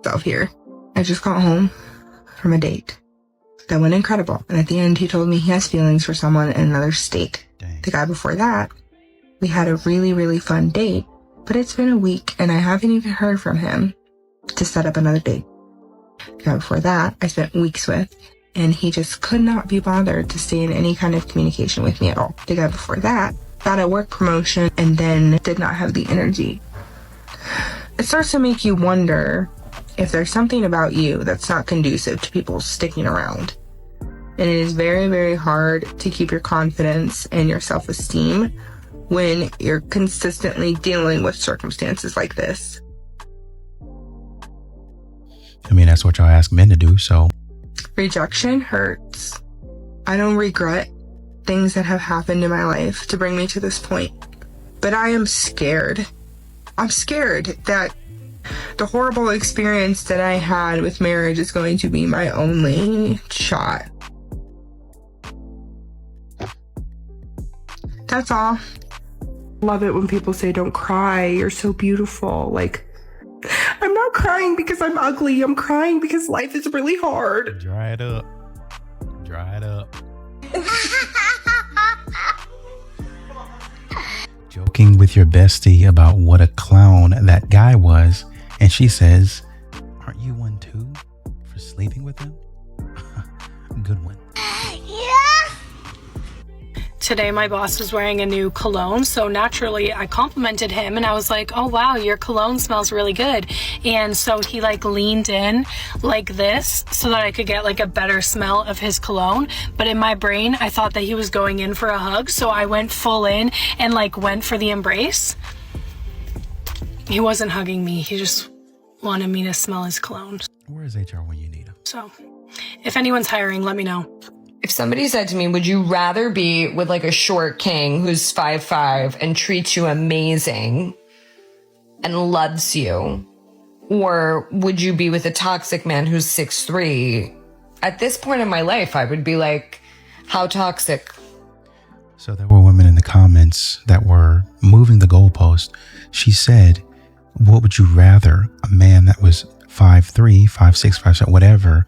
myself here. I just got home from a date that went incredible. And at the end, he told me he has feelings for someone in another state. Dang. The guy before that, we had a really, really fun date, but it's been a week and I haven't even heard from him to set up another date. The guy before that, I spent weeks with, and he just could not be bothered to stay in any kind of communication with me at all. The guy before that got a work promotion and then did not have the energy. It starts to make you wonder if there's something about you that's not conducive to people sticking around. And it is very, very hard to keep your confidence and your self-esteem when you're consistently dealing with circumstances like this. I mean, that's what y'all ask men to do, so. Rejection hurts. I don't regret things that have happened in my life to bring me to this point. But I am scared. I'm scared that the horrible experience that I had with marriage is going to be my only shot. That's all. Love it when people say, don't cry, you're so beautiful. Like, I'm not crying because I'm ugly. I'm crying because life is really hard. Dry it up. Dry it up. Joking with your bestie about what a clown that guy was, and she says, aren't you one too for sleeping with him? Good one. Today my boss was wearing a new cologne, so naturally I complimented him and I was like, oh wow, your cologne smells really good. And so he like leaned in like this so that I could get like a better smell of his cologne. But in my brain, I thought that he was going in for a hug, so I went full in and like went for the embrace. He wasn't hugging me, he just wanted me to smell his cologne. Where is HR when you need him? So if anyone's hiring, let me know. If somebody said to me, would you rather be with like a short king who's 5'5" and treats you amazing and loves you, or would you be with a toxic man who's 6'3"? At this point in my life, I would be like, how toxic? So there were women in the comments that were moving the goalpost. She said, what would you rather, a man that was 5'3", 5'6", 5'7", whatever,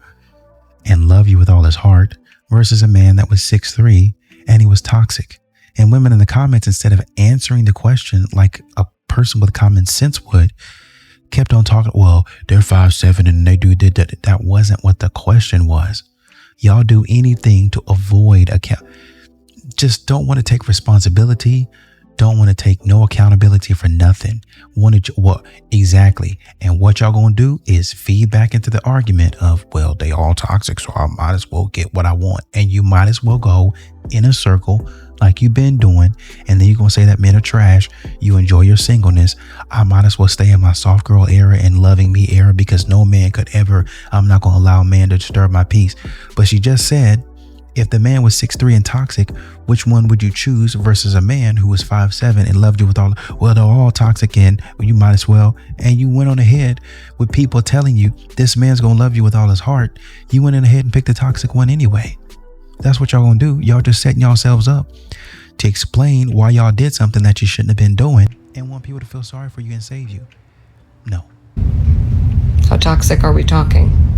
and love you with all his heart, versus a man that was 6'3" and he was toxic? And women in the comments, instead of answering the question like a person with common sense would, kept on talking, well, they're 5'7" and they do that. That wasn't what the question was. Y'all do anything to avoid just don't want to take responsibility. Don't want to take no accountability for nothing. What exactly? And what y'all gonna do is feed back into the argument of, well, they all toxic, so I might as well get what I want. And you might as well go in a circle like you've been doing, and then you're gonna say that men are trash. You enjoy your singleness. I might as well stay in my soft girl era and loving me era, because no man could ever, I'm not gonna allow a man to disturb my peace. But she just said, if the man was 6'3" and toxic, which one would you choose versus a man who was 5'7" and loved you with all, well, they're all toxic and you might as well. And you went on ahead with people telling you this man's going to love you with all his heart. You went in ahead and picked the toxic one anyway. That's what y'all going to do. Y'all just setting yourselves up to explain why y'all did something that you shouldn't have been doing and want people to feel sorry for you and save you. No. How toxic are we talking?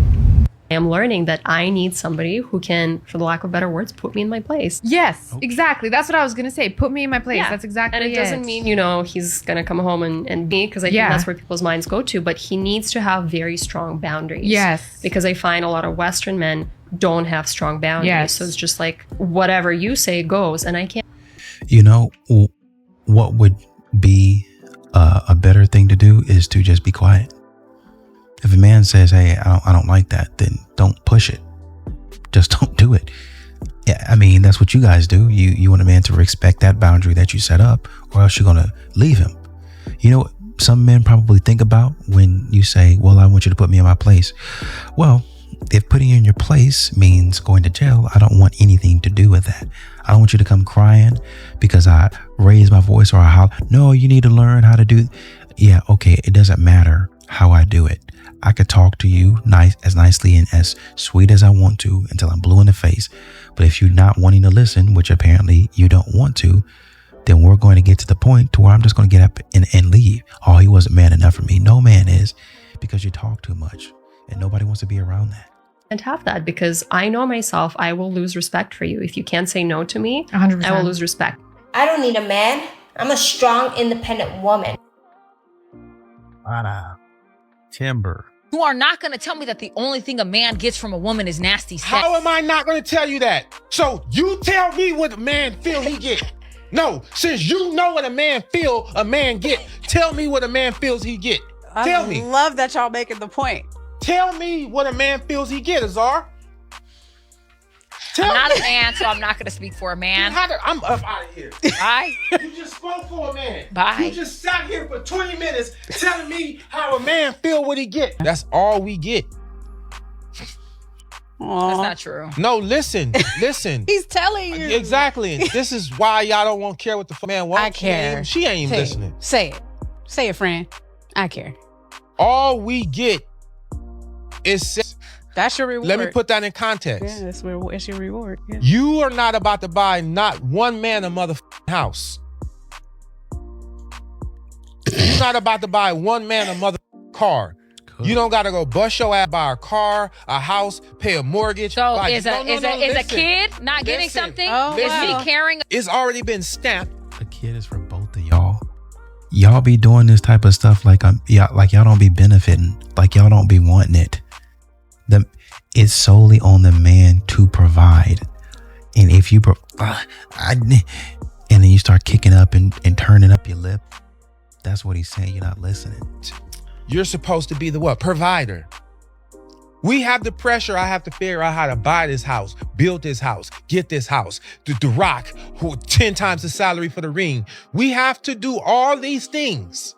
I am learning that I need somebody who can, for the lack of better words, put me in my place. Yes, exactly. That's what I was going to say. Put me in my place. Yeah. That's exactly it. And it doesn't mean, he's going to come home and be, because I think that's where people's minds go to, but he needs to have very strong boundaries. Yes. Because I find a lot of Western men don't have strong boundaries. Yes. So it's just like, whatever you say goes, and I can't. What would be a better thing to do is to just be quiet. If a man says, hey, I don't like that, then don't push it. Just don't do it. Yeah, I mean, that's what you guys do. You want a man to respect that boundary that you set up, or else you're going to leave him. You know what some men probably think about when you say, well, I want you to put me in my place. Well, if putting you in your place means going to jail, I don't want anything to do with that. I don't want you to come crying because I raised my voice or I holler. No, you need to learn how to do. Yeah, okay, it doesn't matter how I do it. I could talk to you as nicely and as sweet as I want to until I'm blue in the face. But if you're not wanting to listen, which apparently you don't want to, then we're going to get to the point to where I'm just going to get up and leave. Oh, he wasn't man enough for me. No man is, because you talk too much and nobody wants to be around that. And have that, because I know myself, I will lose respect for you. If you can't say no to me, 100%. I will lose respect. I don't need a man. I'm a strong, independent woman. Timber. You are not going to tell me that the only thing a man gets from a woman is nasty sex. How am I not going to tell you that? So you tell me what a man feel he get. No, since you know what a man feel a man get, tell me what a man feels he get. Tell me. I love that y'all making the point. Tell me what a man feels he get, Azar. I'm not a man, so I'm not going to speak for a man. I'm up out of here. Bye. You just spoke for a man. Bye. You just sat here for 20 minutes telling me how a man feel what he get. That's all we get. Aww. That's not true. No, listen. He's telling you. Exactly. This is why y'all don't want to care what the man wants. I care. She ain't even listening. Say it. Say it, friend. I care. All we get is... That's your reward. Let me put that in context. Yeah, that's your reward. Yeah. You are not about to buy not one man a motherfucking house. You're not about to buy one man a motherfucking car. Cool. You don't got to go bust your ass, buy a car, a house, pay a mortgage. So Like, is a kid not getting Listen. something? Oh, Is wow. me carrying? It's already been stamped. The kid is for both of y'all. Y'all be doing this type of stuff like y'all don't be benefiting, like y'all don't be wanting it. It's solely on the man to provide, and if you and then you start kicking up and turning up your lip, that's what he's saying. You're not listening. You're supposed to be the what? Provider. We have the pressure. I have to figure out how to buy this house, build this house, get this house. The Rock, who 10 times the salary for the ring. We have to do all these things.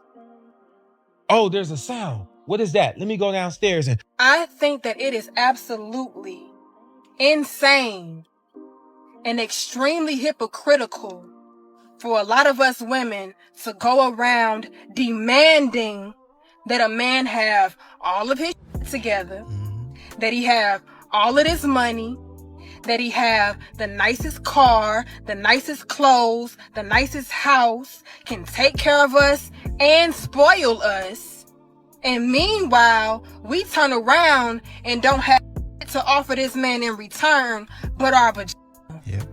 Oh, there's a sound. What is that? Let me go downstairs and... I think that it is absolutely insane and extremely hypocritical for a lot of us women to go around demanding that a man have all of his shit together, that he have all of this money, that he have the nicest car, the nicest clothes, the nicest house, can take care of us and spoil us. And meanwhile, we turn around and don't have to offer this man in return but our vagina. Yep.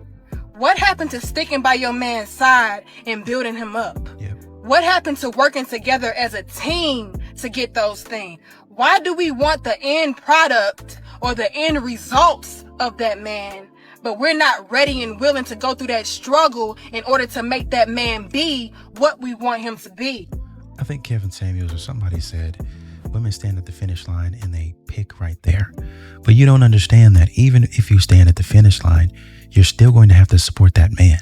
What happened to sticking by your man's side and building him up? Yep. What happened to working together as a team to get those things? Why do we want the end product or the end results of that man, but we're not ready and willing to go through that struggle in order to make that man be what we want him to be? I think Kevin Samuels or somebody said women stand at the finish line and they pick right there. But you don't understand that even if you stand at the finish line, you're still going to have to support that man.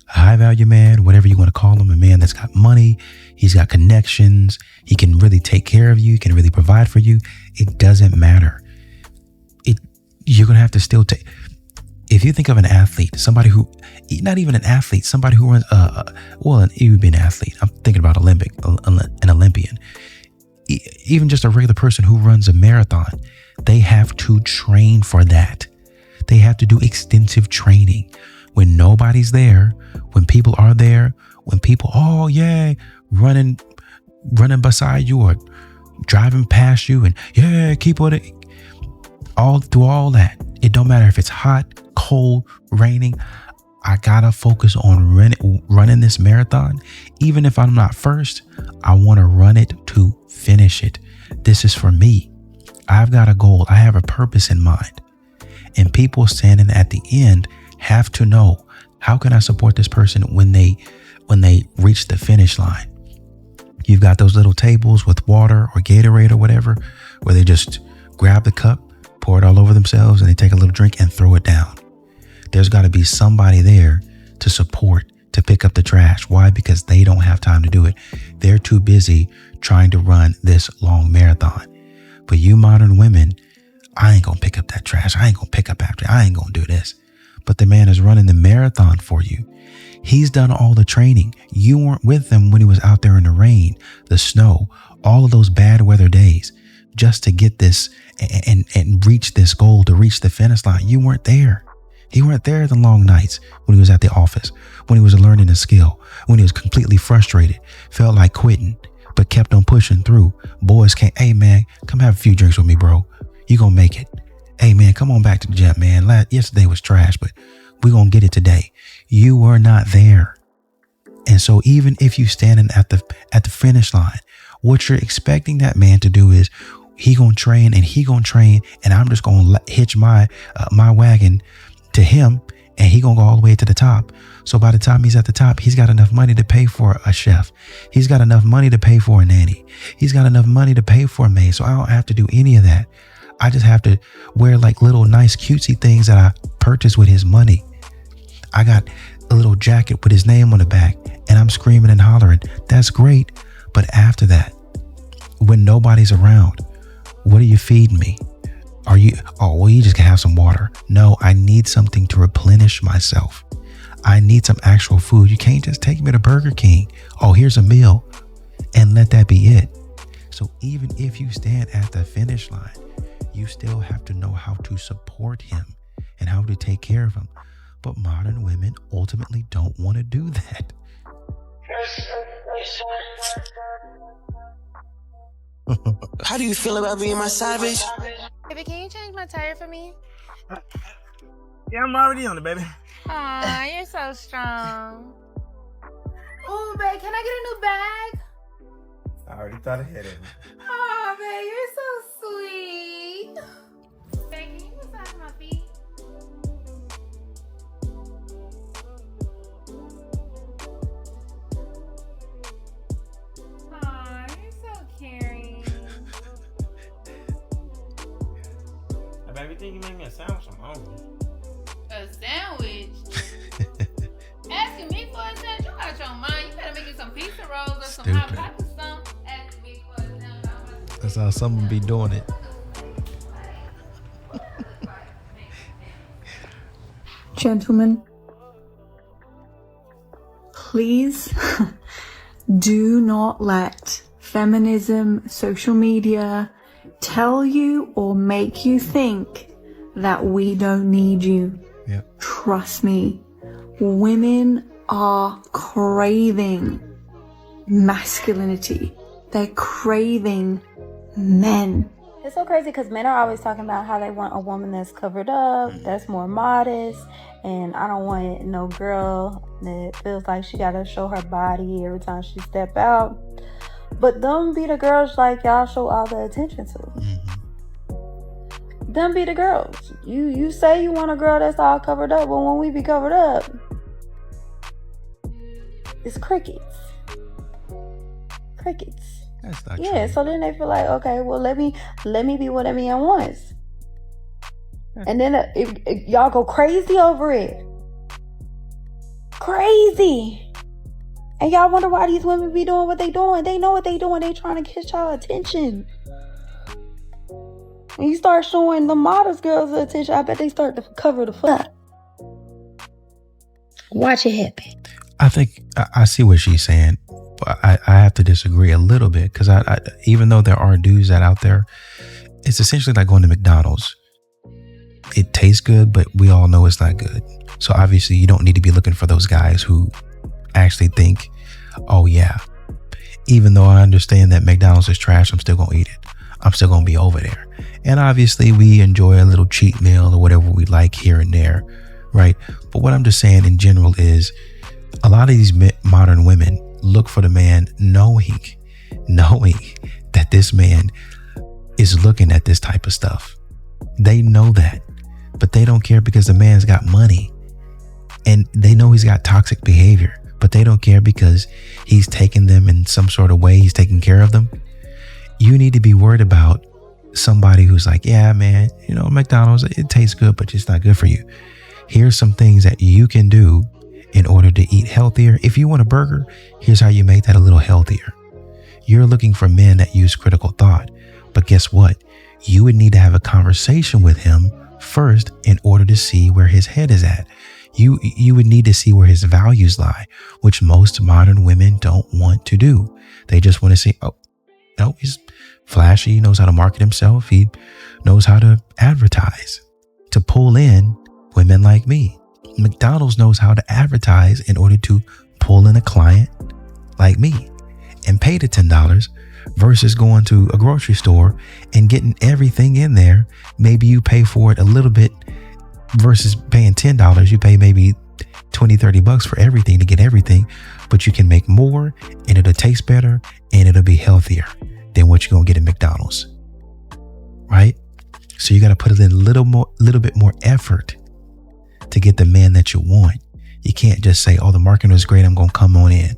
A high value man, whatever you want to call him, a man that's got money, he's got connections, he can really take care of you, he can really provide for you. It doesn't matter. You're going to have to still take... If you think of an athlete, somebody who, not even an athlete, somebody who runs, you would be an athlete. I'm thinking about an Olympian. Even just a regular person who runs a marathon, they have to train for that. They have to do extensive training. When nobody's there, when people are there, when people, oh yeah, running beside you or driving past you and yeah, keep on it. All through all that, it don't matter if it's hot, cold, raining. I gotta focus on running this marathon. Even if I'm not first, I want to run it to finish it. This is for me. I've got a goal. I have a purpose in mind. And people standing at the end have to know, how can I support this person when they reach the finish line? You've got those little tables with water or Gatorade or whatever, where they just grab the cup, pour it all over themselves, and they take a little drink and throw it down. There's got to be somebody there to support, to pick up the trash. Why? Because they don't have time to do it. They're too busy trying to run this long marathon. But you modern women, I ain't gonna pick up that trash. I ain't gonna pick up after. I ain't gonna do this. But the man is running the marathon for you. He's done all the training. You weren't with him when he was out there in the rain, the snow, all of those bad weather days, just to get this and reach this goal, to reach the finish line. You weren't there. He weren't there the long nights when he was at the office, when he was learning a skill, when he was completely frustrated, felt like quitting, but kept on pushing through. Boys can't, hey man, come have a few drinks with me, bro. You gonna make it. Hey man, come on back to the gym, man. Yesterday was trash, but we gonna get it today. You were not there. And so even if you standing at the finish line, what you're expecting that man to do is he gonna train and I'm just gonna hitch my wagon to him and he gonna go all the way to the top. So by the time he's at the top, he's got enough money to pay for a chef. He's got enough money to pay for a nanny. He's got enough money to pay for a maid. So I don't have to do any of that. I just have to wear like little nice cutesy things that I purchased with his money. I got a little jacket with his name on the back and I'm screaming and hollering. That's great. But after that, when nobody's around, what are you feeding me? You just can have some water. No, I need something to replenish myself. I need some actual food. You can't just take me to Burger King. Oh, here's a meal and let that be it. So even if you stand at the finish line, you still have to know how to support him and how to take care of him. But modern women ultimately don't want to do that. How do you feel about being my savage? Baby, can you change my tire for me? Yeah, I'm already on it, baby. Aw, you're so strong. Ooh, babe, can I get a new bag? I already thought ahead of it. Aw, babe, you're so sweet. Babe, can you massage my feet? Aw, you're so caring. Baby, think you make me a sandwich? I'm hungry. A sandwich? Asking me for a sandwich? You got your mind. You better make you some pizza rolls or some hot pockets or something. Asking me for a sandwich. That's how someone be doing it. Gentlemen, please do not let feminism, social media tell you or make you think that we don't need you. Yep. Trust me, women are craving masculinity. They're craving men. It's so crazy because men are always talking about how they want a woman that's covered up, that's more modest, and I don't want no girl that feels like she gotta show her body every time she step out. But them be the girls like y'all show all the attention to. Them be the girls. You say you want a girl that's all covered up, but when we be covered up, it's crickets. Crickets. That's not true. So then they feel like, okay, well let me be what a man wants. And then if y'all go crazy over it. Crazy. And y'all wonder why these women be doing what they doing. They know what they doing. They trying to get y'all attention. When you start showing the modest girls the attention, I bet they start to cover the fuck. Watch it happen. I think I see what she's saying, but I have to disagree a little bit because I even though there are dudes that out there, it's essentially like going to McDonald's. It tastes good, but we all know it's not good. So obviously you don't need to be looking for those guys who actually think, oh yeah, even though I understand that McDonald's is trash, I'm still gonna eat it. I'm still gonna be over there. And obviously we enjoy a little cheat meal or whatever we like here and there, right? But what I'm just saying in general is a lot of these modern women look for the man knowing that this man is looking at this type of stuff. They know that, but they don't care because the man's got money and they know he's got toxic behavior, but they don't care because he's taking them in some sort of way. He's taking care of them. You need to be worried about somebody who's like, yeah, man, McDonald's, it tastes good, but it's not good for you. Here's some things that you can do in order to eat healthier. If you want a burger, here's how you make that a little healthier. You're looking for men that use critical thought, but guess what? You would need to have a conversation with him first in order to see where his head is at. You would need to see where his values lie, which most modern women don't want to do. They just want to say, oh, no, he's flashy. He knows how to market himself. He knows how to advertise to pull in women like me. McDonald's knows how to advertise in order to pull in a client like me. and pay the $10 versus going to a grocery store and getting everything in there. Maybe you pay for it a little bit versus paying $10. You pay maybe $20-$30 for everything to get everything, but you can make more and it'll taste better and it'll be healthier than what you're going to get at McDonald's. Right? So you got to put in a little bit more effort to get the man that you want. You can't just say, oh, the marketing was great, I'm going to come on in.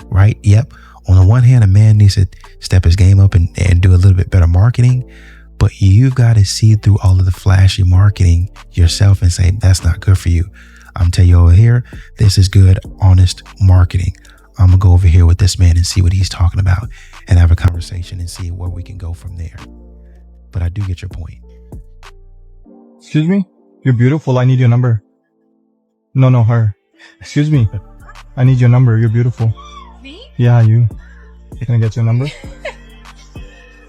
Right? Yep. On the one hand, a man needs to step his game up and do a little bit better marketing, but you've got to see through all of the flashy marketing yourself and say, that's not good for you. I'm telling you over here, this is good, honest marketing. I'm going to go over here with this man and see what he's talking about and have a conversation and see where we can go from there. But I do get your point. Excuse me? You're beautiful. I need your number. No, her. Excuse me. I need your number. You're beautiful. Me? Yeah, you. Can I get your number?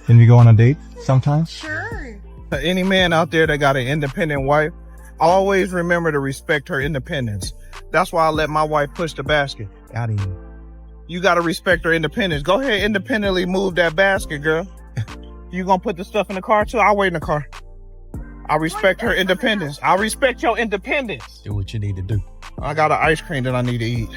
Can we go on a date sometime? Sure. Any man out there that got an independent wife, always remember to respect her independence. That's why I let my wife push the basket. Got him. You got to respect her independence. Go ahead, independently move that basket, girl. You gonna put the stuff in the car too? I'll wait in the car. I respect her independence. I respect your independence. Do what you need to do. I got an ice cream that I need to eat.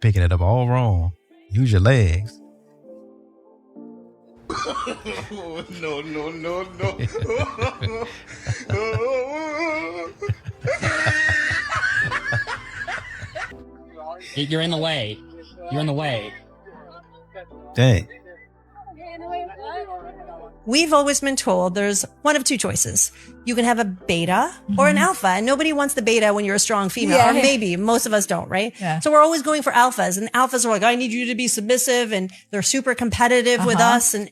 Picking it up all wrong. Use your legs. No. You're in the way. You're in the way. Dang. We've always been told there's one of two choices. You can have a beta or an alpha, and nobody wants the beta when you're a strong female, or maybe most of us don't, right? Yeah. So we're always going for alphas, and alphas are like, I need you to be submissive, and they're super competitive with us, and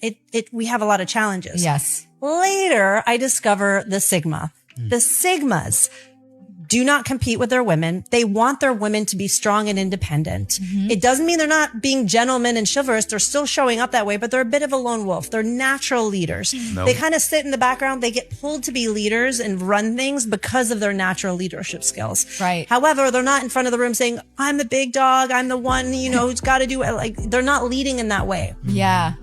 we have a lot of challenges. Yes. Later, I discover the Sigma. The Sigmas do not compete with their women. They want their women to be strong and independent. It doesn't mean they're not being gentlemen and chivalrous. They're still showing up that way, but they're a bit of a lone wolf. They're natural leaders. No. They kind of sit in the background. They get pulled to be leaders and run things because of their natural leadership skills. Right. However, they're not in front of the room saying, I'm the big dog. I'm the one, who's got to do it. Like, they're not leading in that way. Yeah.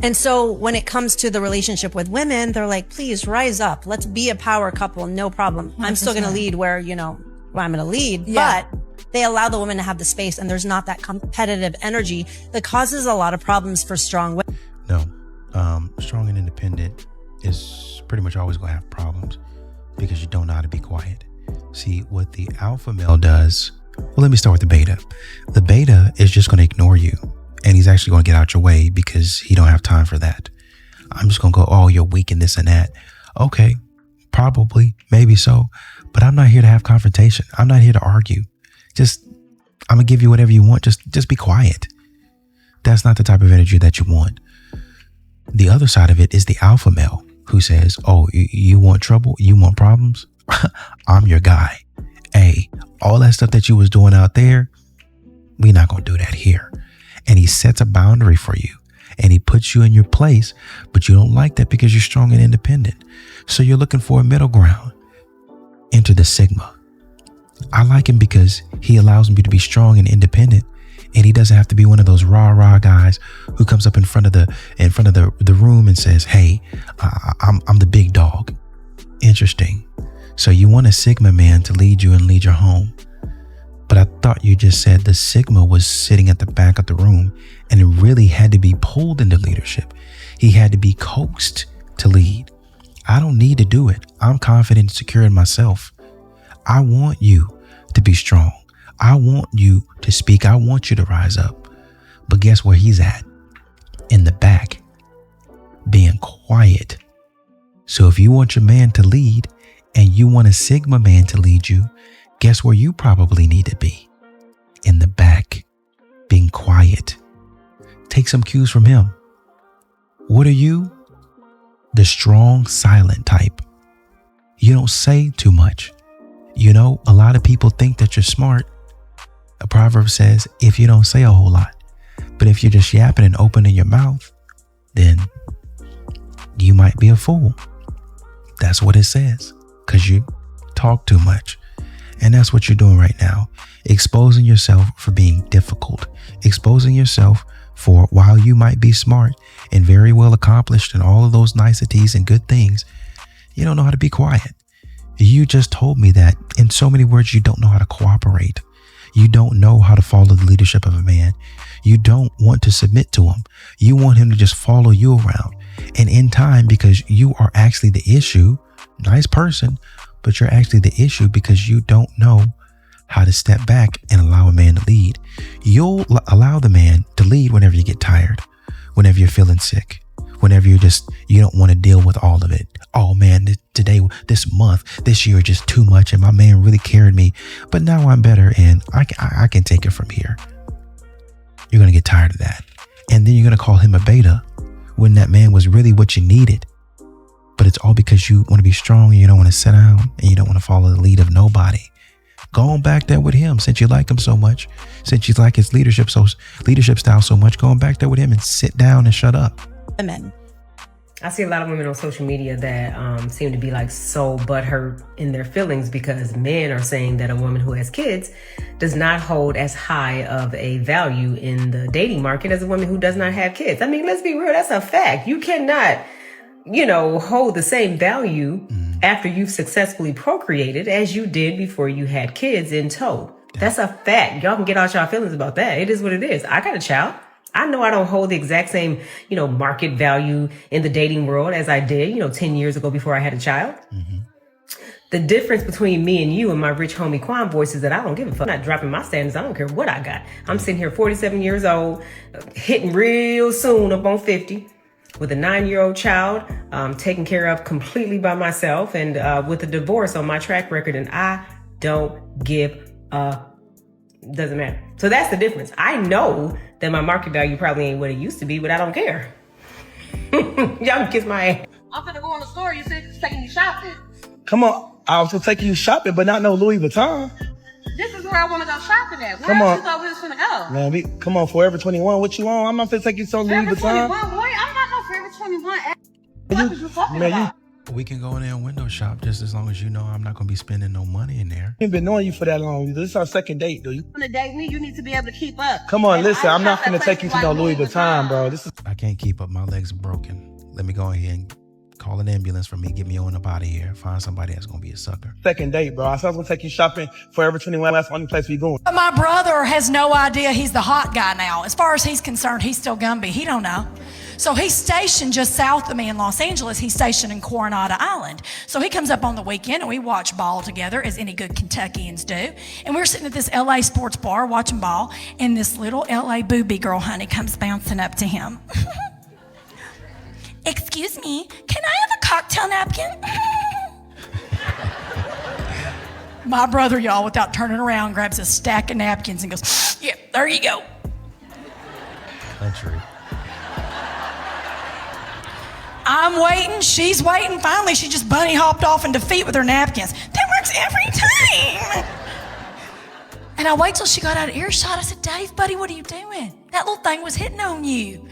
And so when it comes to the relationship with women, they're like, please rise up. Let's be a power couple. No problem. I'm still going to lead where, I'm going to lead. Yeah. But they allow the women to have the space, and there's not that competitive energy that causes a lot of problems for strong women. No. Strong and independent is pretty much always going to have problems because you don't know how to be quiet. See, what the alpha male does, well, let me start with the beta. The beta is just going to ignore you. And he's actually going to get out your way because he don't have time for that. I'm just going to go, oh, you're weak in this and that. Okay, probably, maybe so. But I'm not here to have confrontation. I'm not here to argue. I'm going to give you whatever you want. Just be quiet. That's not the type of energy that you want. The other side of it is the alpha male who says, oh, you want trouble? You want problems? I'm your guy. Hey, all that stuff that you was doing out there, we're not going to do that here. And he sets a boundary for you and he puts you in your place, but you don't like that because you're strong and independent. So you're looking for a middle ground. Enter the Sigma. I like him because he allows me to be strong and independent, and he doesn't have to be one of those rah guys who comes up in front of the room and says, hey, I'm the big dog. Interesting. So you want a Sigma man to lead you and lead your home. But I thought you just said the Sigma was sitting at the back of the room and it really had to be pulled into leadership. He had to be coaxed to lead. I don't need to do it. I'm confident and secure in myself. I want you to be strong. I want you to speak. I want you to rise up. But guess where he's at? In the back, being quiet. So if you want your man to lead and you want a Sigma man to lead you, guess where you probably need to be? In the back, being quiet. Take some cues from him. What are you? The strong, silent type. You don't say too much. A lot of people think that you're smart. A proverb says, if you don't say a whole lot, But if you're just yapping and opening your mouth, then you might be a fool. That's what it says, because you talk too much. And that's what you're doing right now. Exposing yourself for being difficult. Exposing yourself for, while you might be smart and very well accomplished and all of those niceties and good things, you don't know how to be quiet. You just told me that in so many words, you don't know how to cooperate. You don't know how to follow the leadership of a man. You don't want to submit to him. You want him to just follow you around. And in time, because you are actually the issue, nice person, but you're actually the issue because you don't know how to step back and allow a man to lead. You'll allow the man to lead whenever you get tired, whenever you're feeling sick, whenever you don't want to deal with all of it. Oh man, today, this month, this year, just too much. And my man really carried me, but now I'm better and I can take it from here. You're going to get tired of that. And then you're going to call him a beta when that man was really what you needed. But it's all because you want to be strong and you don't want to sit down and you don't want to follow the lead of nobody. Go on back there with him since you like him so much, since you like his leadership style so much. Go on back there with him and sit down and shut up. Women. I see a lot of women on social media that seem to be like so butthurt in their feelings because men are saying that a woman who has kids does not hold as high of a value in the dating market as a woman who does not have kids. I mean, let's be real. That's a fact. You cannot, hold the same value after you've successfully procreated as you did before you had kids in tow. That's a fact. Y'all can get all y'all feelings about that. It is what it is. I got a child. I know I don't hold the exact same, market value in the dating world as I did, 10 years ago before I had a child. Mm-hmm. The difference between me and you and my rich homie Quan voice is that I don't give a fuck. I'm not dropping my standards. I don't care what I got. I'm sitting here 47 years old, hitting real soon up on 50 with a 9-year-old child, taken care of completely by myself and with a divorce on my track record. And I don't give a doesn't matter. So that's the difference. I know that my market value probably ain't what it used to be, but I don't care. Y'all can kiss my ass. I'm finna go in the store. You said it's taking you shopping. Come on. I was gonna take you shopping, but not no Louis Vuitton. This is where I want to go shopping at. Where Come else on. you thought we was finna go? Man, come on, Forever 21. What you on? I'm not finna take you to Louis Forever Vuitton. 21, boy. I'm not no Forever 21. What is you talking about? We can go in there and window shop just as long as you know I'm not going to be spending no money in there. I ain't been knowing you for that long. This is our second date, do you? You want to date me? You need to be able to keep up. Come on, And listen. I I'm not shop finna at take you to places no like Louis Vuitton, bro. This is. I can't keep up. My legs are broken. Let me go ahead and call an ambulance for me. Get me on up out of here. Find somebody that's going to be a sucker. Second date, bro. I said I was going to take you shopping Forever 21. That's the only place we going. But my brother has no idea he's the hot guy now. As far as he's concerned, he's still Gumby. He don't know. So he's stationed just south of me in Los Angeles. He's stationed in Coronado Island. So he comes up on the weekend and we watch ball together, as any good Kentuckians do. And we're sitting at this LA sports bar watching ball, and this little LA booby girl, honey, comes bouncing up to him. Excuse me, can I have a cocktail napkin? My brother, y'all, without turning around, grabs a stack of napkins and goes, yeah, there you go. Country. I'm waiting, she's waiting. Finally, she just bunny hopped off in defeat with her napkins. That works every time. And I wait till she got out of earshot. I said, Dave, buddy, what are you doing? That little thing was hitting on you.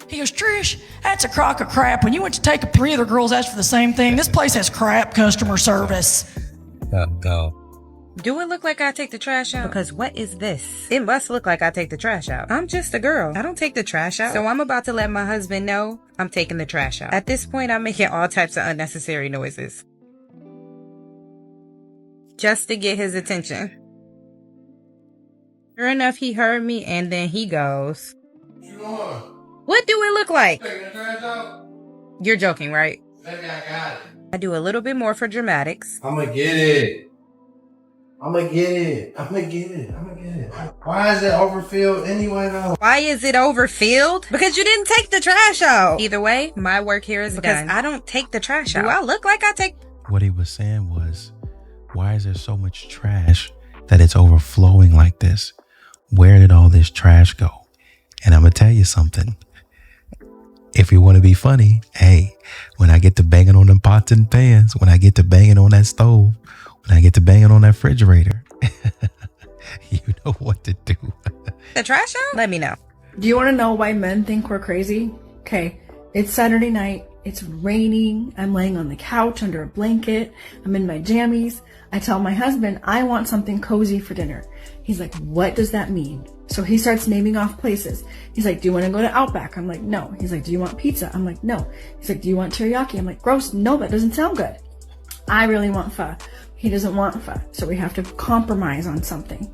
He goes, Trish, that's a crock of crap. When you went to take 3 other girls asked for the same thing. This place has crap customer service. Go. Do it look like I take the trash out? Because what is this? It must look like I take the trash out. I'm just a girl. I don't take the trash out. So I'm about to let my husband know I'm taking the trash out. At this point, I'm making all types of unnecessary noises. Just to get his attention. Sure enough, he heard me and then he goes, what do it look like? You're joking, right? Maybe I got it. I do a little bit more for dramatics. I'm gonna get it. Why is it overfilled anyway, though? Why is it overfilled? Because you didn't take the trash out. Either way, my work here is done. Because I don't take the trash out. Do I look like I take... What he was saying was, why is there so much trash that it's overflowing like this? Where did all this trash go? And I'm going to tell you something. If you want to be funny, hey, when I get to banging on them pots and pans, when I get to banging on that stove, when I get to banging on that refrigerator, you know what to do. The trash out? Let me know. Do you want to know why men think we're crazy? Okay, it's Saturday night. It's raining. I'm laying on the couch under a blanket. I'm in my jammies. I tell my husband I want something cozy for dinner. He's like, what does that mean? So he starts naming off places. He's like, do you want to go to Outback? I'm like, no. He's like, do you want pizza? I'm like, no. He's like, do you want teriyaki? I'm like, gross. No, that doesn't sound good. I really want pho. He doesn't want pho. So we have to compromise on something.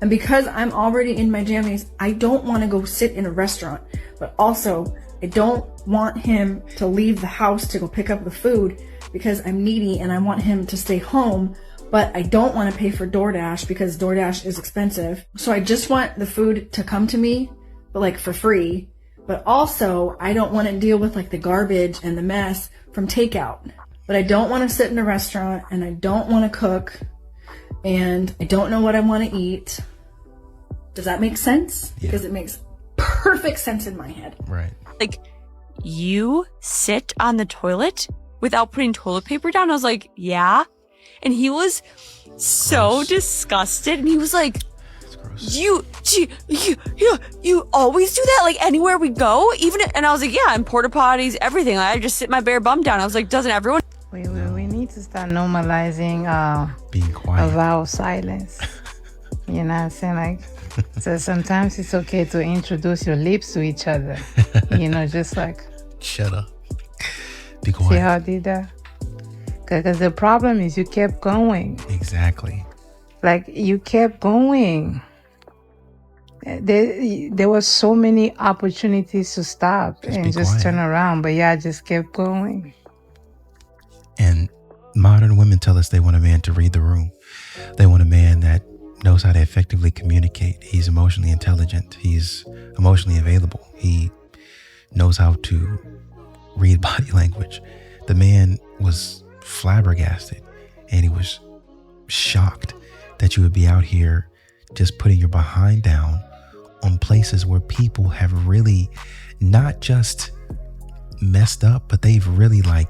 And because I'm already in my jammies, I don't want to go sit in a restaurant, but also I don't want him to leave the house to go pick up the food because I'm needy and I want him to stay home, but I don't want to pay for DoorDash because DoorDash is expensive. So I just want the food to come to me, but like for free. But also I don't want to deal with like the garbage and the mess from takeout. But I don't want to sit in a restaurant and I don't want to cook and I don't know what I want to eat. Does that make sense? Yeah. Because it makes perfect sense in my head. Right. Like, you sit on the toilet without putting toilet paper down? I was like, yeah. And he was so disgusted. And he was like, you always do that? Like, anywhere we go? Even, and I was like, yeah, in porta potties, everything. I just sit my bare bum down. I was like, doesn't everyone? We need to start normalizing being quiet. A vow of silence. You know what I'm saying? Like, so sometimes it's okay to introduce your lips to each other. You know, just like... Shut up. Be quiet. See how I did that? Because the problem is you kept going. Exactly. Like, you kept going. There were so many opportunities to stop and just turn around. But yeah, I just kept going. And modern women tell us they want a man to read the room. They want a man that knows how to effectively communicate. He's emotionally intelligent. He's emotionally available. He knows how to read body language. The man was flabbergasted and he was shocked that you would be out here just putting your behind down on places where people have really not just messed up, but they've really like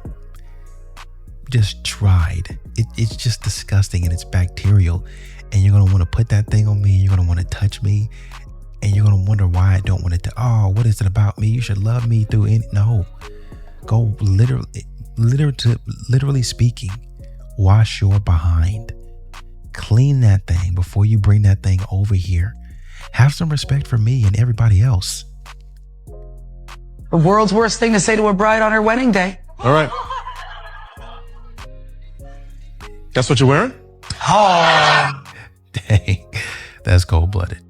just tried. It's just disgusting and it's bacterial. And you're going to want to put that thing on me. You're going to want to touch me. And you're going to wonder why I don't want to. Oh, what is it about me? You should love me through any. No. Go literally speaking. Wash your behind. Clean that thing before you bring that thing over here. Have some respect for me and everybody else. The world's worst thing to say to a bride on her wedding day. All right. That's what you're wearing? Oh. Dang. That's cold-blooded.